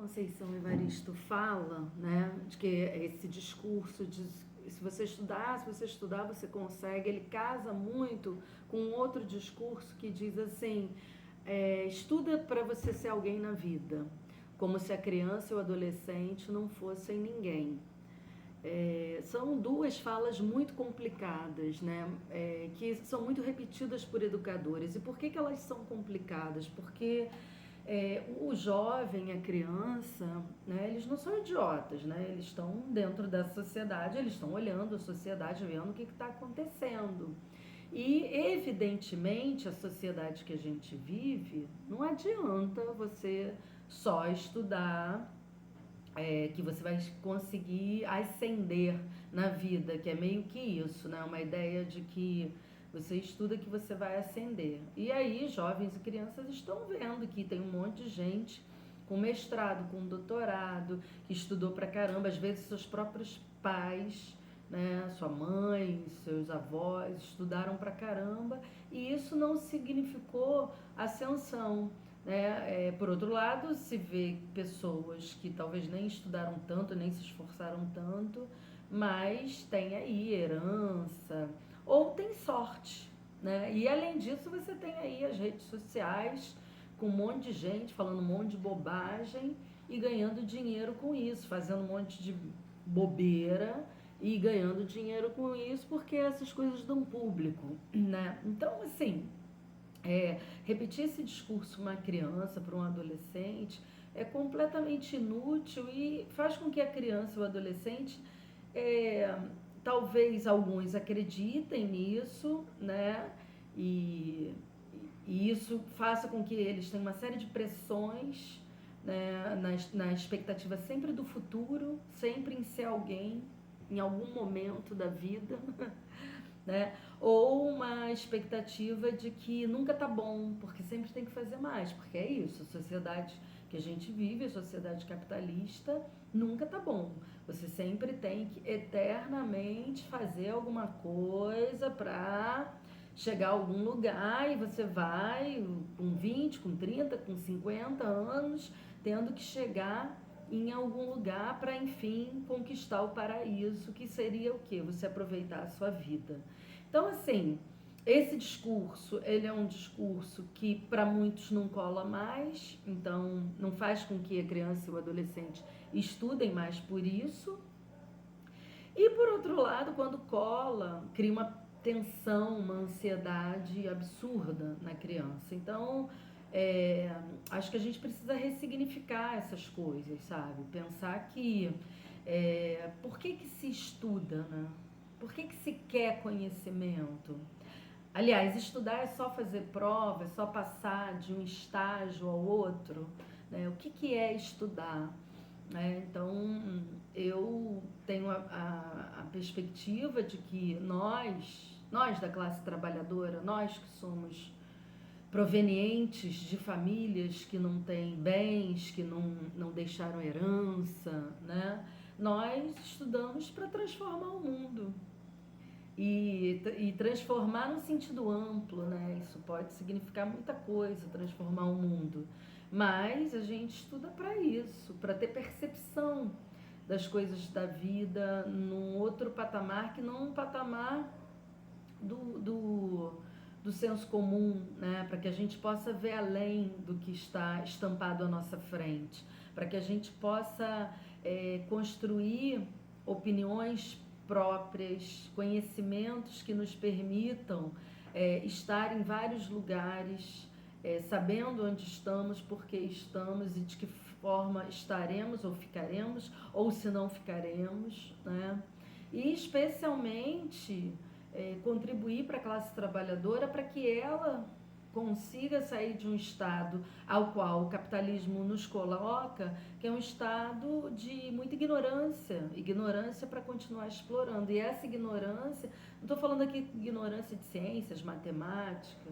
Conceição Evaristo fala, né, de que esse discurso de se você estudar, você consegue, ele casa muito com outro discurso que diz assim, estuda para você ser alguém na vida, como se a criança e o adolescente não fossem ninguém. São duas falas muito complicadas, né? Que são muito repetidas por educadores. E por que elas são complicadas? Porque o jovem, a criança, né, eles não são idiotas, né? Eles estão dentro da sociedade, eles estão olhando a sociedade, vendo o que está acontecendo. E, evidentemente, a sociedade que a gente vive, não adianta você só estudar, que você vai conseguir ascender na vida, que é meio que isso, né? Uma ideia de que você estuda que você vai ascender. E aí, jovens e crianças estão vendo que tem um monte de gente com mestrado, com doutorado, que estudou pra caramba, às vezes seus próprios pais, né, sua mãe, seus avós estudaram pra caramba, e isso não significou ascensão, né? Por outro lado, se vê pessoas que talvez nem estudaram tanto, nem se esforçaram tanto, mas tem aí herança, ou tem sorte, né? E além disso, você tem aí as redes sociais com um monte de gente falando um monte de bobagem e ganhando dinheiro com isso, fazendo um monte de bobeira e ganhando dinheiro com isso, porque essas coisas dão público, né? Então, assim, repetir esse discurso uma criança, para um adolescente, é completamente inútil e faz com que a criança e o adolescente, talvez alguns acreditem nisso, né? E, e isso faça com que eles tenham uma série de pressões, né? Na expectativa sempre do futuro, sempre em ser alguém, em algum momento da vida, né? Ou uma expectativa de que nunca tá bom, porque sempre tem que fazer mais, porque é isso, a sociedade que a gente vive, a sociedade capitalista, nunca tá bom. Você sempre tem que eternamente fazer alguma coisa para chegar a algum lugar, e você vai com 20, com 30, com 50 anos, tendo que chegar em algum lugar para, enfim, conquistar o paraíso, que seria o quê? Você aproveitar a sua vida. Então, assim, esse discurso, ele é um discurso que para muitos não cola mais, então não faz com que a criança e o adolescente estudem mais por isso. E por outro lado, quando cola, cria uma tensão, uma ansiedade absurda na criança. Então, acho que a gente precisa ressignificar essas coisas, sabe? Pensar que por que se estuda, né? Por que se quer conhecimento? Aliás, estudar é só fazer prova, é só passar de um estágio ao outro, né? O que é estudar? Então, eu tenho a perspectiva de que nós da classe trabalhadora, nós que somos provenientes de famílias que não têm bens, que não deixaram herança, né? Nós estudamos para transformar o mundo. E transformar no sentido amplo, né? Isso pode significar muita coisa, transformar o mundo. Mas a gente estuda para isso, para ter percepção das coisas da vida num outro patamar, que não um patamar do senso comum, né? Para que a gente possa ver além do que está estampado à nossa frente, para que a gente possa construir opiniões próprias, conhecimentos que nos permitam estar em vários lugares, sabendo onde estamos, por que estamos e de que forma estaremos ou ficaremos, ou se não ficaremos, né? E especialmente contribuir para a classe trabalhadora para que ela consiga sair de um estado ao qual o capitalismo nos coloca, que é um estado de muita ignorância para continuar explorando. E essa ignorância, não estou falando aqui de ignorância de ciências, matemática,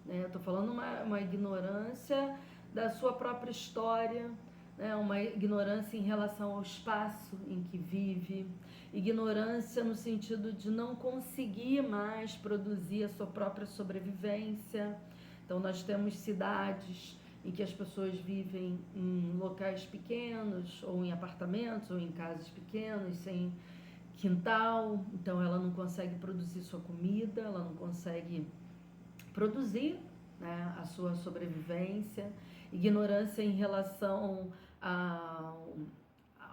né? Estou falando uma ignorância da sua própria história, né? Uma ignorância em relação ao espaço em que vive, ignorância no sentido de não conseguir mais produzir a sua própria sobrevivência. Então nós temos cidades em que as pessoas vivem em locais pequenos, ou em apartamentos, ou em casas pequenas, sem quintal, então ela não consegue produzir sua comida, ela não consegue produzir, né, a sua sobrevivência, ignorância em relação ao,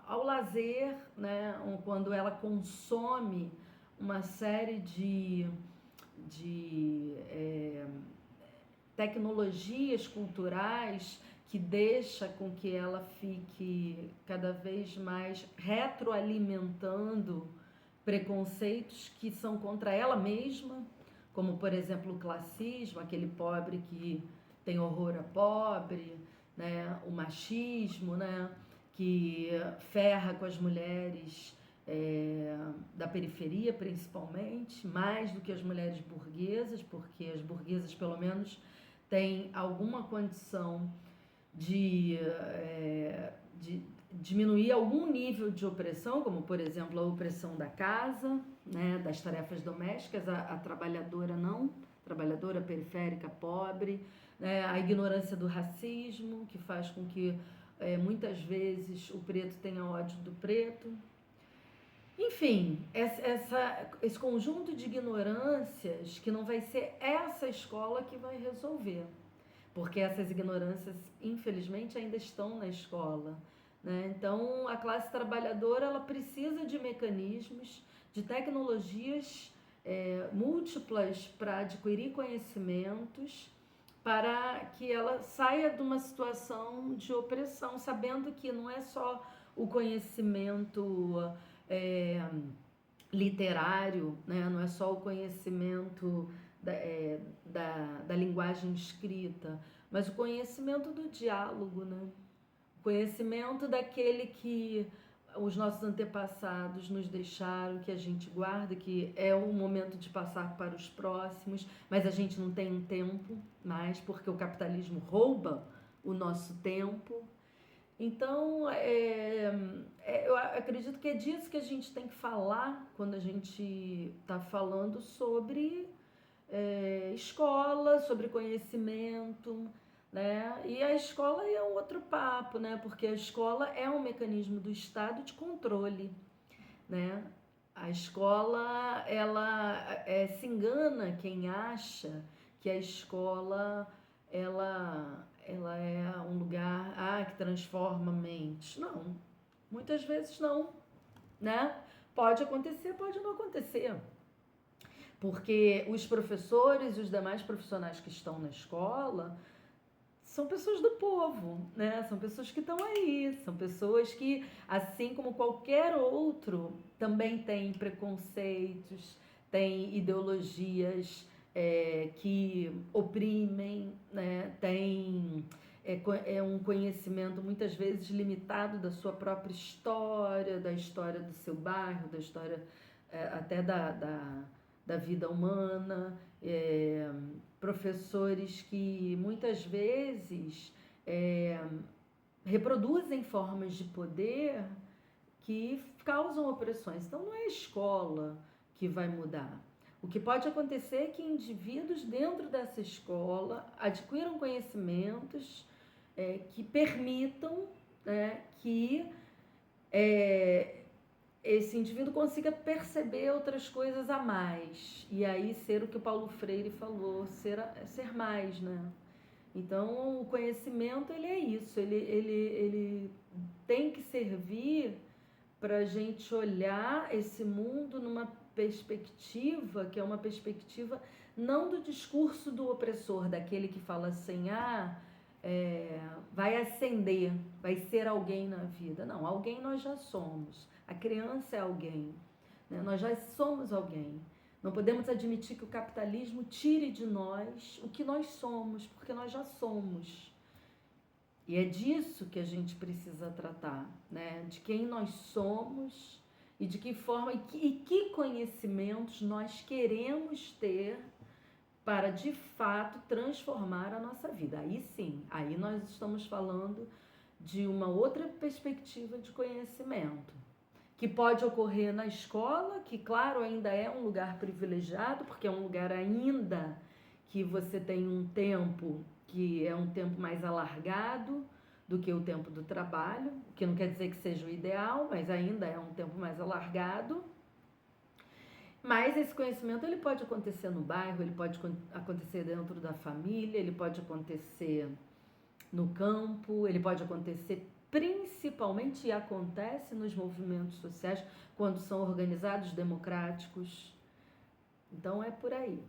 ao lazer, né, quando ela consome uma série de tecnologias culturais que deixa com que ela fique cada vez mais retroalimentando preconceitos que são contra ela mesma, como por exemplo o classismo, aquele pobre que tem horror a pobre, né? O machismo, né? Que ferra com as mulheres da periferia principalmente, mais do que as mulheres burguesas, porque as burguesas pelo menos têm alguma condição de diminuir algum nível de opressão, como por exemplo a opressão da casa, né, das tarefas domésticas, a trabalhadora não, trabalhadora periférica pobre, né, a ignorância do racismo, que faz com que muitas vezes o preto tenha ódio do preto. Enfim, esse conjunto de ignorâncias que não vai ser essa escola que vai resolver, porque essas ignorâncias, infelizmente, ainda estão na escola, né? Então, a classe trabalhadora ela precisa de mecanismos, de tecnologias múltiplas para adquirir conhecimentos, para que ela saia de uma situação de opressão, sabendo que não é só o conhecimento literário, né? Não é só o conhecimento da linguagem escrita, mas o conhecimento do diálogo, né? O conhecimento daquele que os nossos antepassados nos deixaram, que a gente guarda, que é o momento de passar para os próximos, mas a gente não tem um tempo mais, porque o capitalismo rouba o nosso tempo. Então, eu acredito que é disso que a gente tem que falar quando a gente está falando sobre escola, sobre conhecimento, né? E a escola é um outro papo, né? Porque a escola é um mecanismo do Estado de controle, né? A escola, ela se engana quem acha que a escola, ela é um lugar que transforma mentes. Não, muitas vezes não, né? Pode acontecer, pode não acontecer. Porque os professores e os demais profissionais que estão na escola são pessoas do povo, né? São pessoas que estão aí, são pessoas que, assim como qualquer outro, também têm preconceitos, têm ideologias que oprimem, né? Tem um conhecimento muitas vezes limitado da sua própria história, da história do seu bairro, da história até da vida humana, professores que muitas vezes reproduzem formas de poder que causam opressões. Então não é a escola que vai mudar. O que pode acontecer é que indivíduos dentro dessa escola adquiram conhecimentos que permitam que esse indivíduo consiga perceber outras coisas a mais. E aí ser o que o Paulo Freire falou, ser mais, né? Então, o conhecimento, ele é isso. Ele tem que servir para a gente olhar esse mundo numa perspectiva, que é uma perspectiva não do discurso do opressor, daquele que fala assim, vai ascender, vai ser alguém na vida. Não, alguém nós já somos. A criança é alguém, né? Nós já somos alguém. Não podemos admitir que o capitalismo tire de nós o que nós somos, porque nós já somos. E é disso que a gente precisa tratar, né? De quem nós somos e de que forma e que conhecimentos nós queremos ter para, de fato, transformar a nossa vida. Aí sim, aí nós estamos falando de uma outra perspectiva de conhecimento, que pode ocorrer na escola, que, claro, ainda é um lugar privilegiado, porque é um lugar ainda que você tem um tempo que é um tempo mais alargado do que o tempo do trabalho, o que não quer dizer que seja o ideal, mas ainda é um tempo mais alargado. Mas esse conhecimento ele pode acontecer no bairro, ele pode acontecer dentro da família, ele pode acontecer no campo, ele pode acontecer principalmente, e acontece nos movimentos sociais, quando são organizados democráticos. Então é por aí.